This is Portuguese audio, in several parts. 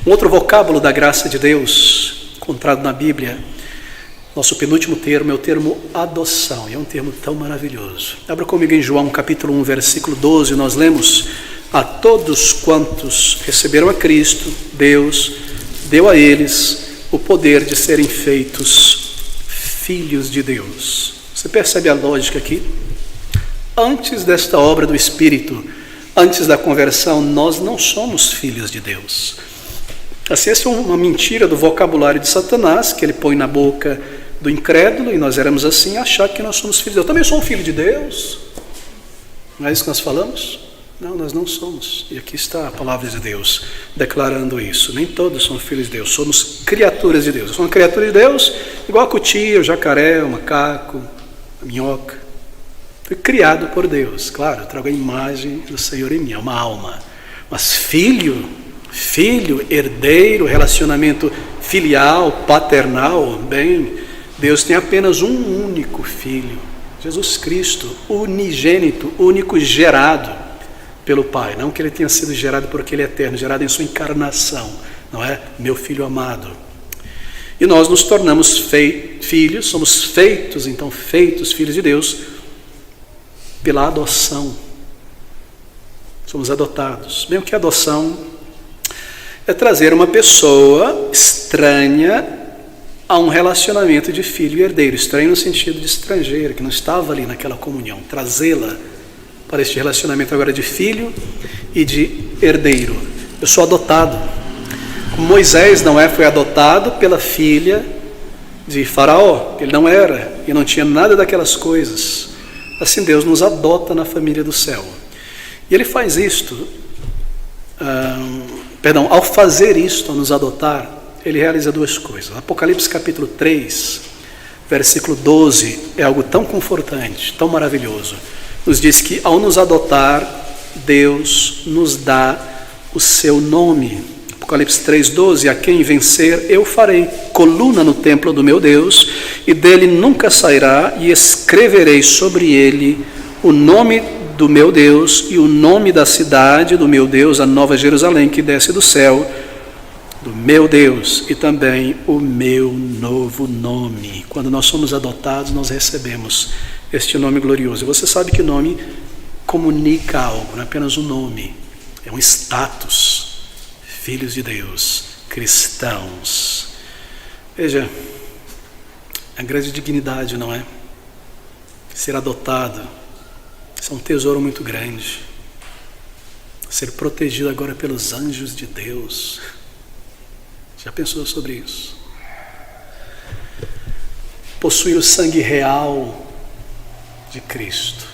Um outro vocábulo da graça de Deus, encontrado na Bíblia, nosso penúltimo termo é o termo adoção, e é um termo tão maravilhoso. Abra comigo em João capítulo 1, versículo 12, nós lemos: a todos quantos receberam a Cristo, Deus deu a eles o poder de serem feitos filhos de Deus. Você percebe a lógica aqui? Antes desta obra do Espírito, antes da conversão, nós não somos filhos de Deus. Assim, essa é uma mentira do vocabulário de Satanás, que ele põe na boca do incrédulo, e nós éramos assim, achar que nós somos filhos de Deus. Eu também sou um filho de Deus. Não é isso que nós falamos? Não, nós não somos. E aqui está a palavra de Deus declarando isso. Nem todos são filhos de Deus, somos criaturas de Deus. Eu sou uma criatura de Deus, igual a cutia, o jacaré, o macaco, a minhoca. Fui criado por Deus. Claro, eu trago a imagem do Senhor em mim, é uma alma. Mas filho, herdeiro, relacionamento filial, paternal, bem, Deus tem apenas um único filho, Jesus Cristo, unigênito, único, gerado pelo Pai. Não que ele tenha sido gerado por aquele eterno, gerado em sua encarnação, não é? Meu filho amado. E nós nos tornamos filhos, somos feitos filhos de Deus, pela adoção. Somos adotados. Bem, o que é adoção? É trazer uma pessoa estranha a um relacionamento de filho e herdeiro. Estranho no sentido de estrangeiro, que não estava ali naquela comunhão. Trazê-la para este relacionamento agora de filho e de herdeiro. Eu sou adotado. Como Moisés foi adotado pela filha de Faraó. Ele não era e não tinha nada daquelas coisas. Assim Deus nos adota na família do céu. E ele faz isto, ao fazer isto, ao nos adotar, ele realiza duas coisas. Apocalipse capítulo 3, versículo 12, é algo tão confortante, tão maravilhoso. Nos diz que ao nos adotar, Deus nos dá o seu nome. Apocalipse 3,12, a quem vencer eu farei coluna no templo do meu Deus, e dele nunca sairá, e escreverei sobre ele o nome do meu Deus e o nome da cidade do meu Deus, a Nova Jerusalém, que desce do céu, do meu Deus, e também o meu novo nome. Quando nós somos adotados, nós recebemos este nome glorioso. Você sabe que o nome comunica algo, não é apenas um nome, é um status. Filhos de Deus, cristãos. Veja, a grande dignidade, não é? Ser adotado, isso é um tesouro muito grande. Ser protegido agora pelos anjos de Deus. Já pensou sobre isso? Possuir o sangue real de Cristo.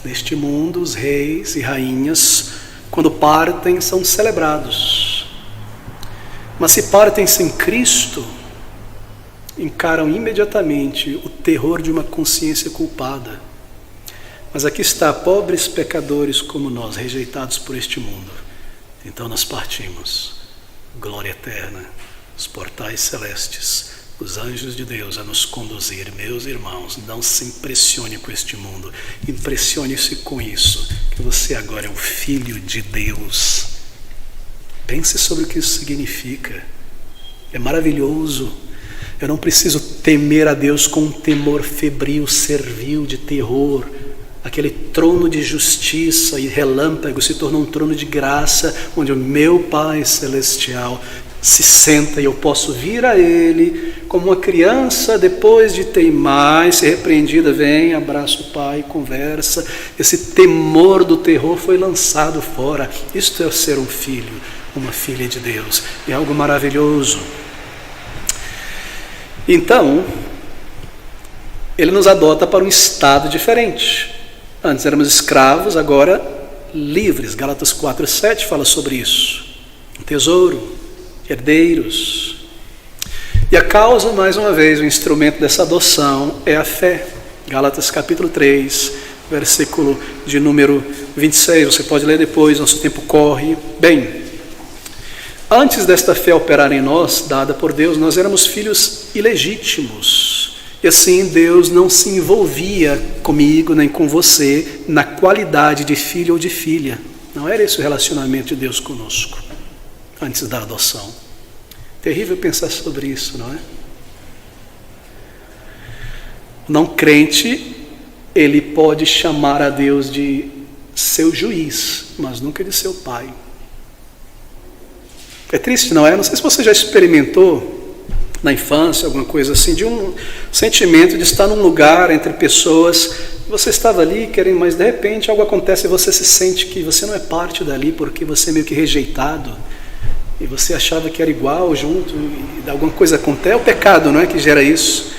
Neste mundo, os reis e rainhas, quando partem, são celebrados. Mas se partem sem Cristo, encaram imediatamente o terror de uma consciência culpada. Mas aqui está, pobres pecadores como nós, rejeitados por este mundo. Então nós partimos. Glória eterna, os portais celestes, os anjos de Deus a nos conduzir. Meus irmãos, não se impressione com este mundo, impressione-se com isso, que você agora é um filho de Deus. Pense sobre o que isso significa. É maravilhoso. Eu não preciso temer a Deus com um temor febril, servil, de terror. Aquele trono de justiça e relâmpago se tornou um trono de graça, onde o meu Pai Celestial se senta e eu posso vir a Ele como uma criança, depois de teimar e ser repreendida, vem, abraça o Pai, conversa. Esse temor do terror foi lançado fora. Isto é ser um filho, uma filha de Deus. É algo maravilhoso. Então, Ele nos adota para um estado diferente. Antes éramos escravos, agora livres. Gálatas 4:7 fala sobre isso. Tesouro, herdeiros. E a causa, mais uma vez, o instrumento dessa adoção é a fé. Gálatas capítulo 3, versículo de número 26. Você pode ler depois, nosso tempo corre. Bem, antes desta fé operar em nós, dada por Deus, nós éramos filhos ilegítimos. E assim Deus não se envolvia comigo nem com você na qualidade de filho ou de filha. Não era esse o relacionamento de Deus conosco. antes da adoção. Terrível pensar sobre isso, não é? O não crente, ele pode chamar a Deus de seu juiz, mas nunca de seu pai. É triste, não é? Não sei se você já experimentou na infância, alguma coisa assim, de um sentimento de estar num lugar entre pessoas, você estava ali querendo, mas de repente algo acontece e você se sente que você não é parte dali, porque você é meio que rejeitado, e você achava que era igual junto, e alguma coisa acontece, é o pecado, não é, que gera isso.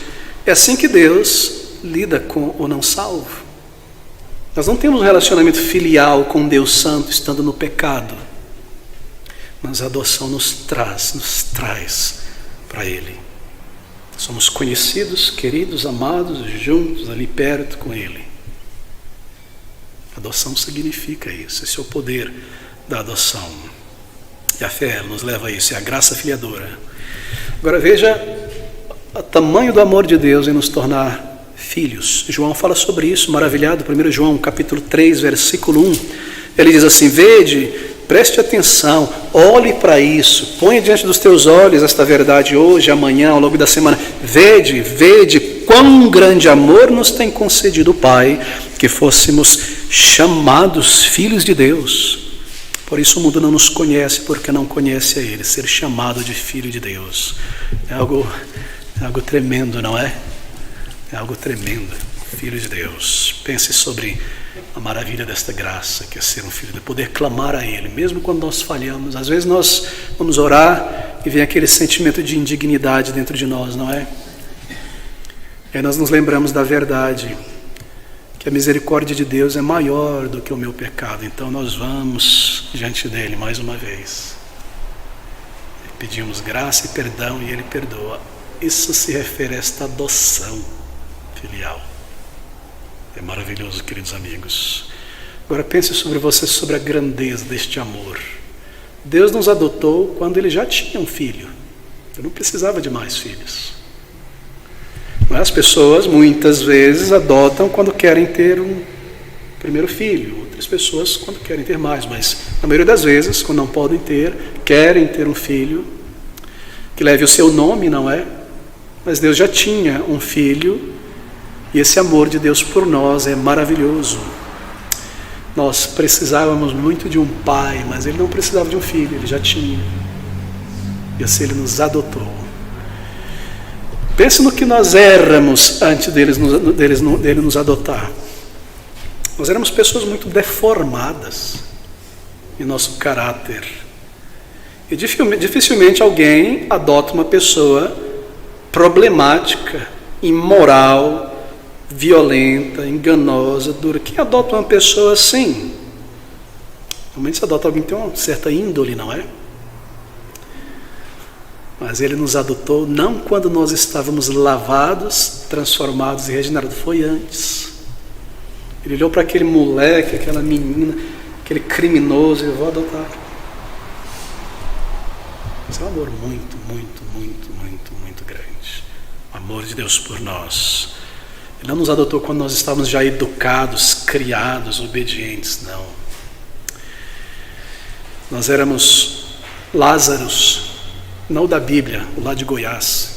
É assim que Deus lida com o não salvo. Nós não temos um relacionamento filial com Deus Santo estando no pecado, mas a adoção nos traz para Ele. Somos conhecidos, queridos, amados, juntos, ali perto com Ele. Adoção significa isso, esse é o poder da adoção. E a fé nos leva a isso, é a graça filiadora. Agora veja o tamanho do amor de Deus em nos tornar filhos. João fala sobre isso, maravilhado, 1 João capítulo 3, versículo 1. Ele diz assim: vede, preste atenção, olhe para isso, ponha diante dos teus olhos esta verdade hoje, amanhã, ao longo da semana. Vede quão grande amor nos tem concedido o Pai, que fôssemos chamados filhos de Deus. Por isso o mundo não nos conhece, porque não conhece a Ele. Ser chamado de filho de Deus é algo tremendo, não é? É algo tremendo. Filho de Deus. Pense sobre a maravilha desta graça, que é ser um filho de Deus, poder clamar a Ele, mesmo quando nós falhamos. Às vezes nós vamos orar e vem aquele sentimento de indignidade dentro de nós, não é? E aí nós nos lembramos da verdade, que a misericórdia de Deus é maior do que o meu pecado. Então nós vamos diante dele mais uma vez. Pedimos graça e perdão e Ele perdoa. Isso se refere a esta adoção filial. É maravilhoso, queridos amigos. Agora pense sobre você, sobre a grandeza deste amor. Deus nos adotou quando Ele já tinha um filho. Eu não precisava de mais filhos. As pessoas muitas vezes adotam quando querem ter um primeiro filho. Outras pessoas quando querem ter mais. Mas na maioria das vezes, quando não podem ter, querem ter um filho que leve o seu nome, não é? Mas Deus já tinha um filho. E esse amor de Deus por nós é maravilhoso. Nós precisávamos muito de um pai, mas Ele não precisava de um filho, Ele já tinha. E assim Ele nos adotou. Pense no que nós éramos antes dele nos adotar. Nós éramos pessoas muito deformadas em nosso caráter. E dificilmente alguém adota uma pessoa problemática, imoral, violenta, enganosa, dura. Quem adota uma pessoa assim? Normalmente se adota alguém que tem uma certa índole, não é? Mas Ele nos adotou não quando nós estávamos lavados, transformados e regenerados. Foi antes. Ele olhou para aquele moleque, aquela menina, aquele criminoso, e eu vou adotar. Esse é um amor muito, muito, muito, muito, muito grande. O amor de Deus por nós. Ele não nos adotou quando nós estávamos já educados, criados, obedientes, não. Nós éramos Lázaros, não da Bíblia, o lá de Goiás.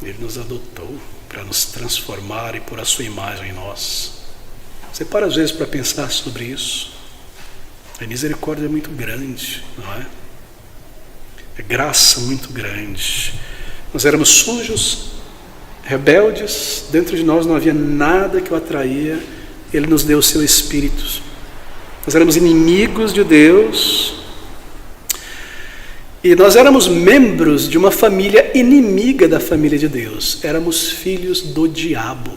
Ele nos adotou para nos transformar e pôr a sua imagem em nós. Você para às vezes para pensar sobre isso. A misericórdia é muito grande, não é? É graça muito grande. Nós éramos sujos, rebeldes, dentro de nós não havia nada que o atraía. Ele nos deu o seu Espírito. Nós éramos inimigos de Deus. E nós éramos membros de uma família inimiga da família de Deus. Éramos filhos do diabo,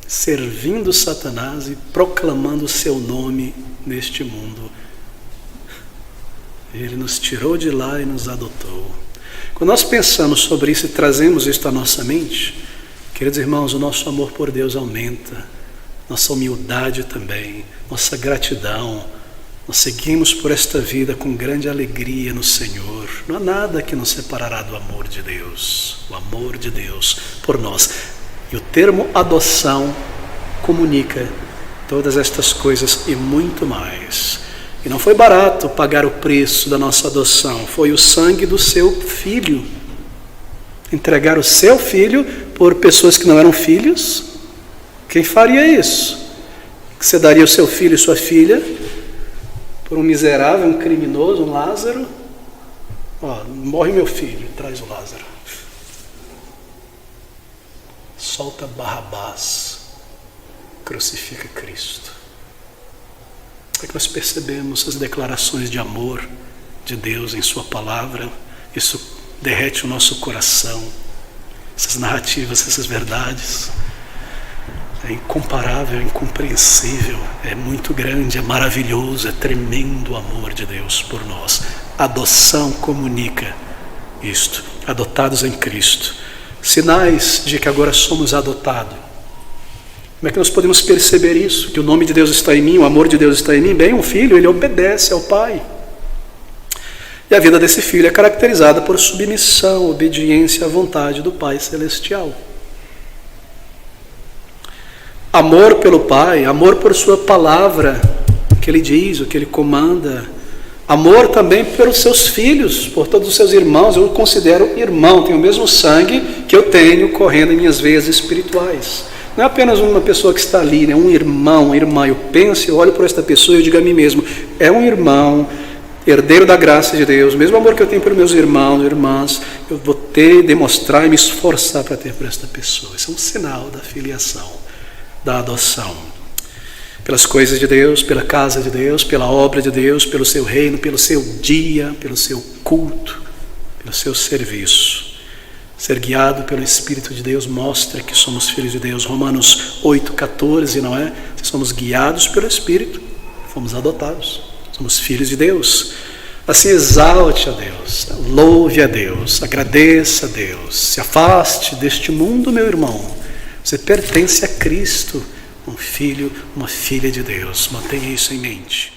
servindo Satanás e proclamando o seu nome neste mundo. Ele nos tirou de lá e nos adotou. Quando nós pensamos sobre isso e trazemos isso à nossa mente, queridos irmãos, o nosso amor por Deus aumenta, nossa humildade também, nossa gratidão. Nós seguimos por esta vida com grande alegria no Senhor. Não há nada que nos separará do amor de Deus. O amor de Deus por nós. E o termo adoção comunica todas estas coisas e muito mais. E não foi barato pagar o preço da nossa adoção, foi o sangue do seu filho. Entregar o seu filho por pessoas que não eram filhos? Quem faria isso? Você daria o seu filho e sua filha por um miserável, um criminoso, um Lázaro? Morre meu filho, traz o Lázaro. Solta Barrabás, crucifica Cristo. É que nós percebemos as declarações de amor de Deus em sua palavra. Isso derrete o nosso coração. Essas narrativas, essas verdades. É incomparável, é incompreensível, é muito grande, é maravilhoso, é tremendo o amor de Deus por nós. A adoção comunica isto. Adotados em Cristo. Sinais de que agora somos adotados. Como é que nós podemos perceber isso? Que o nome de Deus está em mim, o amor de Deus está em mim? Bem, um filho, ele obedece ao pai. E a vida desse filho é caracterizada por submissão, obediência à vontade do Pai Celestial. Amor pelo Pai, amor por sua palavra, o que Ele diz, o que Ele comanda. Amor também pelos seus filhos, por todos os seus irmãos. Eu considero irmão, tenho o mesmo sangue que eu tenho correndo em minhas veias espirituais. Não é apenas uma pessoa que está ali, né? Um irmão, uma irmã. Eu penso, eu olho por esta pessoa e eu digo a mim mesmo, é um irmão, herdeiro da graça de Deus. O mesmo amor que eu tenho pelos meus irmãos e irmãs, eu vou ter, demonstrar e me esforçar para ter por esta pessoa. Isso é um sinal da filiação, da adoção. Pelas coisas de Deus, pela casa de Deus, pela obra de Deus, pelo seu reino, pelo seu dia, pelo seu culto, pelo seu serviço. Ser guiado pelo Espírito de Deus mostra que somos filhos de Deus. Romanos 8,14, não é? Se somos guiados pelo Espírito, fomos adotados. Somos filhos de Deus. Assim exalte a Deus, louve a Deus, agradeça a Deus. Se afaste deste mundo, meu irmão. Você pertence a Cristo, um filho, uma filha de Deus. Mantenha isso em mente.